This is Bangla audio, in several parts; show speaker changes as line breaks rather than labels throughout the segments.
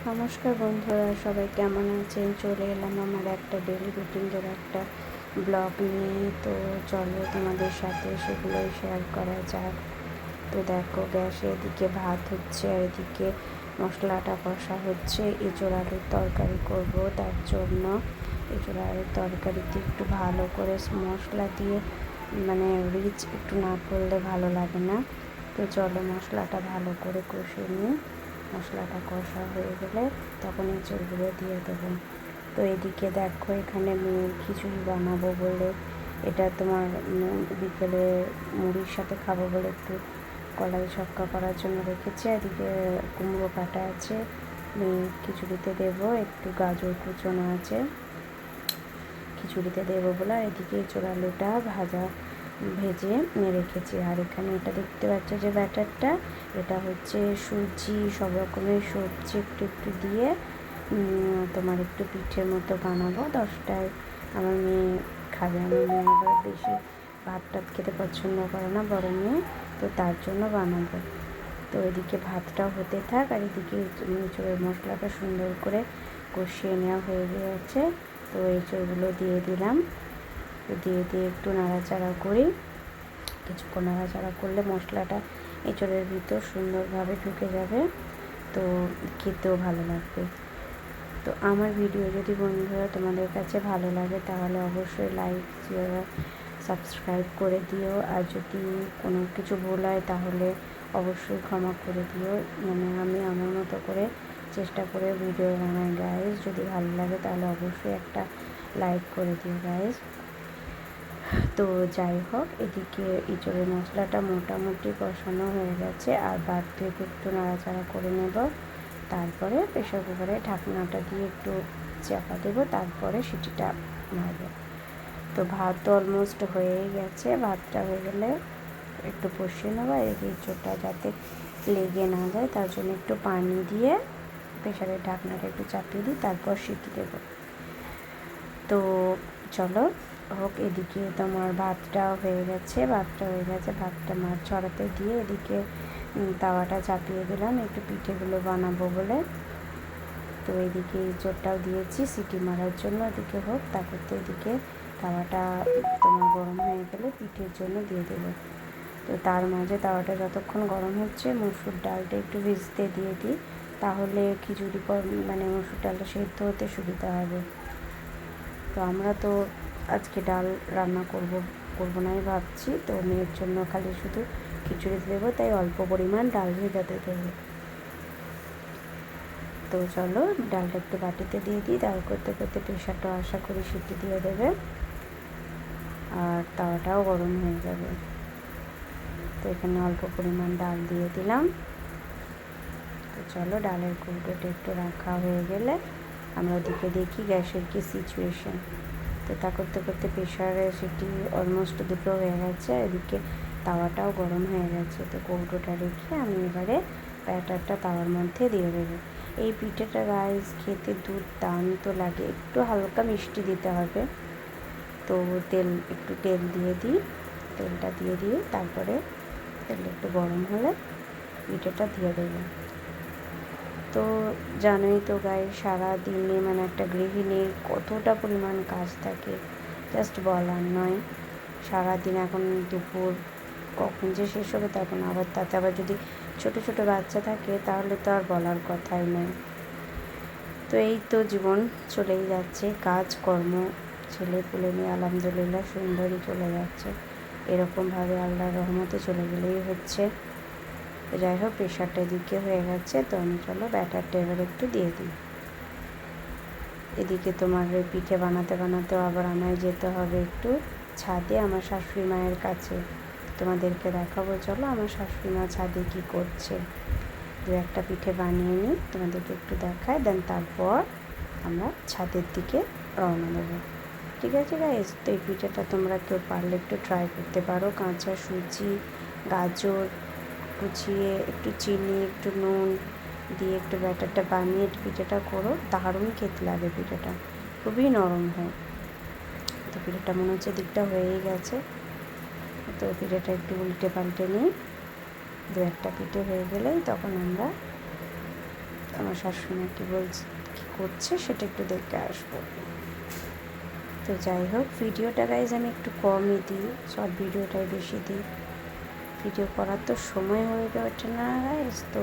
নমস্কার বন্ধুরা, সবাই কেমন আছেন? চলে এলাম আমার একটা ডেলি রুটিনের একটা ব্লগ নিয়ে। তো চলো তোমাদের সাথে সেগুলোই শেয়ার করা যাক। তো দেখো, গ্যাসে এদিকে ভাত হচ্ছে আর এদিকে মশলাটা কষা হচ্ছে। এঁচোড় আলুর তরকারি করব, তার জন্য এঁচোড় আলুর তরকারিতে একটু ভালো করে মশলা দিয়ে মানে রিচ একটু না করলে ভালো লাগে না। তো চলো মশলাটা ভালো করে কষে নিই। মশলাটা কষা হয়ে গেলে তখন এঁচোড়গুলো দিয়ে দেবো। তো এদিকে দেখো, এখানে মেয়ের খিচুড়ি বানাবো বলে, এটা তোমার বিকেলে মুড়ির সাথে খাবো বলে একটু কলাই ছক্কা করার জন্য রেখেছি। এদিকে কুমড়ো কাটা আছে, মেয়ে খিচুড়িতে দেবো। একটু গাজর কুচোনো আছে, খিচুড়িতে দেবো বলে। আর এদিকে এঁচোড় আলুটা ভেজে রেখেছি। আর এখানে এটা দেখতে পাচ্ছ যে ব্যাটারটা, এটা হচ্ছে সুজি, সব রকমের সবজি একটু একটু দিয়ে তোমার একটু পিঠের মতো বানাবো। 10টায় আমার মেয়ে খাবে। আমার মেয়ে আবার বেশি ভাত টাত খেতে পছন্দ করে না, বড় মেয়ে, তো তার জন্য বানাবো। তো এদিকে ভাতটাও হতে থাক, আর এদিকে এঁচোড়ের মশলাটা সুন্দর করে কষিয়ে নেওয়া হয়ে গেছে। তো এঁচোড়গুলো দিয়ে দিলাম। তো দিয়ে একটু নাড়াচাড়া করি। কিছুক্ষণ নাড়াচাড়া করলে মশলাটা এঁচোড়ের ভিতর সুন্দরভাবে ঢুকে যাবে, তো খেতেও ভালো লাগবে। তো আমার ভিডিও যদি বন্ধুরা তোমাদের কাছে ভালো লাগে তাহলে অবশ্যই লাইক, শেয়ার, সাবস্ক্রাইব করে দিও। আর যদি কোনো কিছু ভুল হয় তাহলে অবশ্যই ক্ষমা করে দিও। আমি আমার মতো করে চেষ্টা করে ভিডিও বানাই গাইজ। যদি ভালো লাগে তাহলে অবশ্যই একটা লাইক করে দিও গাইজ। তো যাই হোক, এদিকে এঁচোড়ের মশলাটা মোটামুটি কষানো হয়ে গেছে। আর বাদ থেকে একটু নাড়াচাড়া করে নেব। তারপরে প্রেশার কুকারে ঢাকনাটা দিয়ে একটু চাপা দেবো, তারপরে সিটিটা মারব। তো ভাত তো অলমোস্ট হয়েই গেছে। ভাতটা হয়ে গেলে একটু কষিয়ে নেবো। এদিকে এঁচোড়টা যাতে লেগে না যায় তার জন্য একটু পানি দিয়ে প্রেশারের ঢাকনাটা একটু চাপিয়ে দিই, তারপর সিটি দেবো। তো চলো হোক। এদিকে তোমার ভাতটা হয়ে গেছে। ভাতটা মাছ ছড়াতে দিয়ে এদিকে তাওয়াটা চাপিয়ে দিলাম একটু পিঠেগুলো বানাবো বলে। তো এদিকে এঁচোড়টাও দিয়েছি সিটি মারার জন্য। এদিকে হোক, তারপর তো এদিকে তাওয়াটা তোমার গরম হয়ে গেলে পিঠের জন্য দিয়ে দেবো। তো তার মাঝে তাওয়াটা যতক্ষণ গরম হচ্ছে মসুর ডালটা একটু ভিজতে দিয়ে দিই, তাহলে খিচুড়ি মসুর ডালটা সেদ্ধ হতে সুবিধা হবে। তো আমরা তো আজকে ডাল রান্না করবো নাই ভাবছি। তো মেয়ের জন্য খালি শুধু খিচুড়ি দেবো, তাই অল্প পরিমাণ ডাল ভেজাতে দেবো। তো চলো ডালটা একটু বাটিতে দিয়ে দিই। ডাল করতে করতে প্রেশারটাও আশা করি সিটি দিয়ে দেবে, আর তাওয়াটাও গরম হয়ে যাবে। তো এখানে অল্প পরিমাণ ডাল দিয়ে দিলাম। তো চলো, ডালের কৌটোটা একটু রাখা হয়ে গেলে আমরা ওদিকে দেখি গ্যাসের কি সিচুয়েশান। তো তা করতে করতে প্রেশারে সিটি অলমোস্ট দুটো হয়ে গেছে। এদিকে তাওয়াটাও গরম হয়ে গেছে। তো কৌটোটা রেখে আমি এবারে ব্যাটারটা তাওয়ার মধ্যে দিয়ে দেবো। এই পিঠেটা রাইস খেতে দুর্দান্ত লাগে। একটু হালকা মিষ্টি দিতে হবে। তো একটু তেল দিয়ে দিই। তেলটা দিয়ে তারপরে তেলটা একটু গরম হলে পিঠেটা দিয়ে দেবো। তো জানোই তো গায়ে সারাদিনে একটা গৃহিণীর কতটা পরিমাণ কাজ থাকে, জাস্ট বলার নয়। সারাদিন এখন দুপুর কখন যে শেষ হবে তখন তাতে আবার যদি ছোট ছোট বাচ্চা থাকে তাহলে তো আর বলার কথাই নয়। তো এই তো জীবন চলেই যাচ্ছে, কাজকর্ম ছেলে পুলে নিয়ে আলহামদুলিল্লাহ সুন্দরই চলে যাচ্ছে। এরকমভাবে আল্লাহর রহমতে চলে গেলেই হচ্ছে। তো যাই হোক, প্রেশারটা এদিকে হয়ে গেছে। তো আমি চলো ব্যাটারটা এবার একটু দিয়ে দিই। এদিকে তোমার ওই পিঠে বানাতেও আবার আমায় যেতে হবে একটু ছাদে আমার শাশুড়ি মায়ের কাছে। তোমাদেরকে দেখাবো, চলো আমার শাশুড়ি মা ছাদে কী করছে। দু একটা পিঠে বানিয়ে নিই, তোমাদেরকে একটু দেখায়, দেন তারপর আমরা ছাদের দিকে রওনা দেবো। ঠিক আছে গাইস? তো এই পিঠেটা তোমরা কেউ পারলে একটু ট্রাই করতে পারো। কাঁচা সুজি, গাজর কুচিয়ে, একটু চিনি, একটু নুন দিয়ে একটু ব্যাটারটা বানিয়ে পিঠেটা করো, দারুণ খেতে লাগে। পিঠেটা খুবই নরম হয়। তো পিঠেটা মনে হচ্ছে দিকটা হয়েই গেছে। তো পিঠেটা একটু উল্টে পাল্টে নিই। দু একটা পিঠে হয়ে গেলেই তখন আমরা আমার আমার শাশুড়ি কী করছে সেটা একটু দেখে আসবো। তো যাই হোক, ভিডিওটা গাইজ আমি একটু কমই দিই, শর্ট ভিডিওটাই বেশি দিই। ভিডিও করার তো সময় হয়ে ওঠে না গাইজ, তো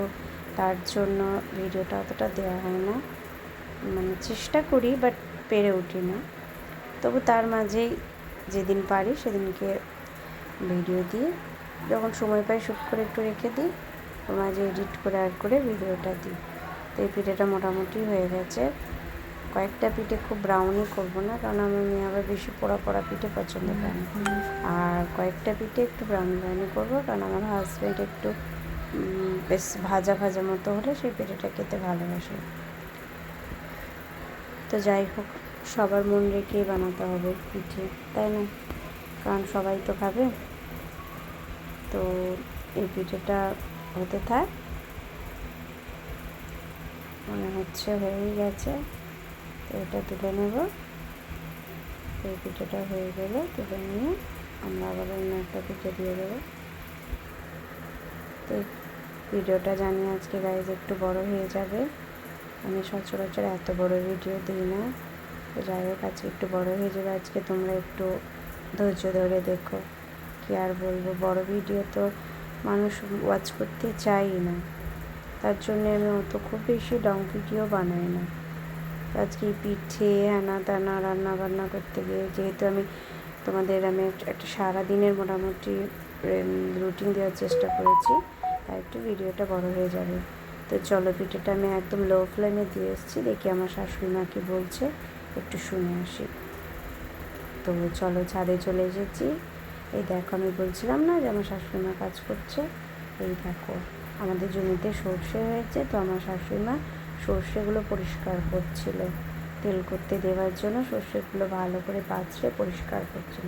তার জন্য ভিডিওটা অতটা দেওয়া হয় না, মানে চেষ্টা করি বাট পেরে উঠি না। তবু তার মাঝেই যেদিন পারি সেদিনকে ভিডিও দিই, যখন সময় পাই শ্যুট করে একটু রেখে দিই, ওর মাঝে এডিট করে করে ভিডিওটা দিই। তো এই পিঠেটা মোটামুটি হয়ে গেছে। কয়েকটা পিঠে খুব ব্রাউনি করবো না, কারণ আমার মেয়ে আবার বেশি পোড়া পোড়া পিঠে পছন্দ করে না। আর কয়েকটা পিঠে একটু ব্রাউনি করবো, কারণ আমার হাজব্যান্ড একটু বেশ ভাজা ভাজা মতো হলে সেই পিঠেটা খেতে ভালোবাসে। তো যাই হোক, সবার মন রেখেই বানাতে হবে পিঠে, তাই না? কারণ সবাই তো খাবে। তো এই পিঠেটা হতে থাক, মনে হচ্ছে হয়েই গেছে। তো এটা তুলে নেব। এই পিঠেটা হয়ে গেলে তুলে নিয়ে আমরা আবার অন্য একটা পিঠে দিয়ে দেবো। তো ভিডিওটা জানি আজকে গাইজ একটু বড় হয়ে যাবে, আমি সচরাচর এত বড় ভিডিও দিই না। তো যাই হোক, আজকে একটু বড় হয়ে যাবে। আজকে তোমরা একটু ধৈর্য ধরে দেখো, কি আর বলবো, বড় ভিডিও তো মানুষ ওয়াচ করতে চাই না, তার জন্য আমি অত খুব বেশি লং ভিডিও বানাই না। আজকে পিঠে আনা টানা রান্না বান্না করতে গিয়ে, যেহেতু আমি একটা সারাদিনের মোটামুটি রুটিন দেওয়ার চেষ্টা করেছি, তাই একটু ভিডিওটা বড় হয়ে যাবে। তো চলো, পিঠেটা আমি একদম লো ফ্লেমে দিয়ে এসেছি, দেখি আমার শাশুড়ি মা কী বলছে, একটু শুনে আসি। তো চলো, ছাদে চলে এসেছি। এই দেখো, আমি বলছিলাম না যে আমার শাশুড়ি মা কাজ করছে। এই দেখো, আমাদের জমিতে সর্ষে হয়েছে, তো আমার শাশুড়ি মা সর্ষেগুলো পরিষ্কার করছিল, তেল করতে দেওয়ার জন্য সর্ষেগুলো ভালো করে বাছড়ে পরিষ্কার করছিল।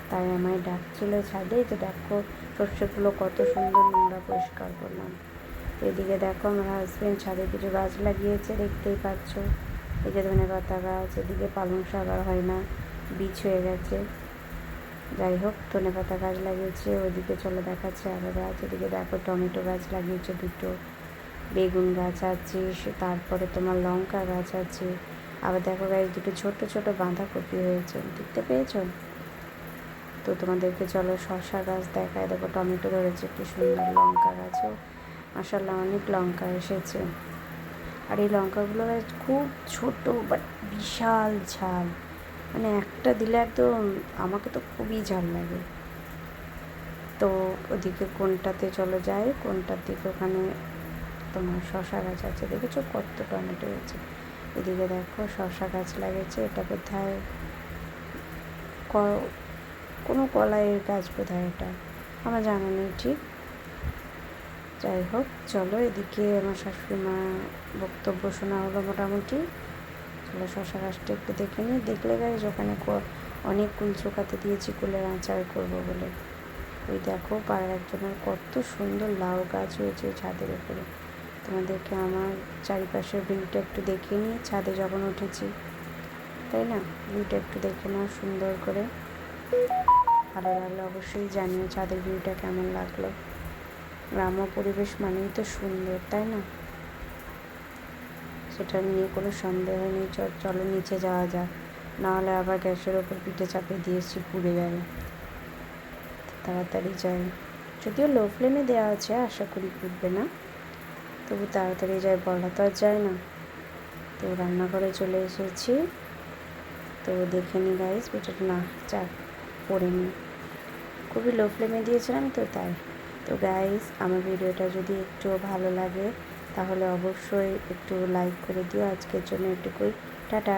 তাই আমায় ডাকছিল ছাদে, যে দেখো সর্ষেগুলো কত সুন্দর নোংরা পরিষ্কার করলাম। তো এদিকে দেখো, আমার হাজব্যান্ড ছাদে কিছু গাছ লাগিয়েছে, দেখতেই পাচ্ছ। এই যে ধনেপাতা গাছ, এদিকে পালং শাক আর হয় না, বীজ হয়ে গেছে। যাই হোক, ধনেপাতা গাছ লাগিয়েছে, ওইদিকে চলো দেখাচ্ছে আরও গাছ। এদিকে দেখো টমেটো গাছ লাগিয়েছে দুটো, বেগুন গাছ আছে, তারপরে তোমার লঙ্কা গাছ আছে। আবার দেখো গাছ, দুটো ছোট ছোট বাঁধাকপি হয়েছে, দেখতে পেয়েছো? তো তোমাদেরকে চলো শসা গাছ দেখায়। দেখো টমেটো ধরেছে, কি সুন্দর। লঙ্কা গাছও মাশাআল্লাহ অনেক লঙ্কা এসেছে। আর এই লঙ্কাগুলো খুব ছোট বাট বিশাল ঝাল, মানে একটা দিলে একদম, আমাকে তো খুবই ঝাল লাগে। তো ওদিকে কোনটাতে চলো যাই, কোনটার দিকে, ওখানে তোমার শসা গাছ আছে, দেখেছো কত টমেটো হয়েছে। এদিকে দেখো শসা গাছ লাগিয়েছে, এটা বোধহয় কোনো কলাইয়ের গাছ বোধহয়, এটা আমার জানা নেই ঠিক। যাই হোক, চলো এদিকে আমার শাশুড়ি মা বক্তব্য শোনা হলো মোটামুটি। চলো শসা গাছটা একটু দেখে নিই। দেখলে গাছ ওখানে অনেক কুল চোকাতে দিয়েছি কুলের আচার করবো বলে। ওই দেখো, পাড়ার একজনের কত সুন্দর লাউ গাছ হয়েছে ছাদের উপরে। তোমাদেরকে আমার চারিপাশের ভিউটা একটু দেখে নিই, ছাদে যখন উঠেছি, তাই না? ভিউটা একটু দেখে নাও সুন্দর করে। ভালো লাগলো অবশ্যই জানিও ছাদের ভিউটা কেমন লাগলো। গ্রাম্য পরিবেশ মানেই তো সুন্দর, তাই না? সেটা নিয়ে কোনো সন্দেহ নেই। চলো নিচে যাওয়া যাক, নাহলে আবার গ্যাসের ওপর পিঠে চাপিয়ে দিয়েছি, পুড়ে যাবে। তাড়াতাড়ি যাই, যদিও লো ফ্লেমে দেওয়া আছে, আশা করি পুড়বে না, তবু তাড়াতাড়ি যাই, বলা তো আর যায় না। তো রান্নাঘরে চলে এসেছি। তো দেখে নি গাইস, পিঠেটা না চাপ পড়েনি, খুবই লো ফ্লেমে দিয়েছিলাম তো তাই। তো গাইস, আমার ভিডিওটা যদি একটু ভালো লাগে তাহলে অবশ্যই একটু লাইক করে দিও। আজকের জন্য এটুকুই, টাটা।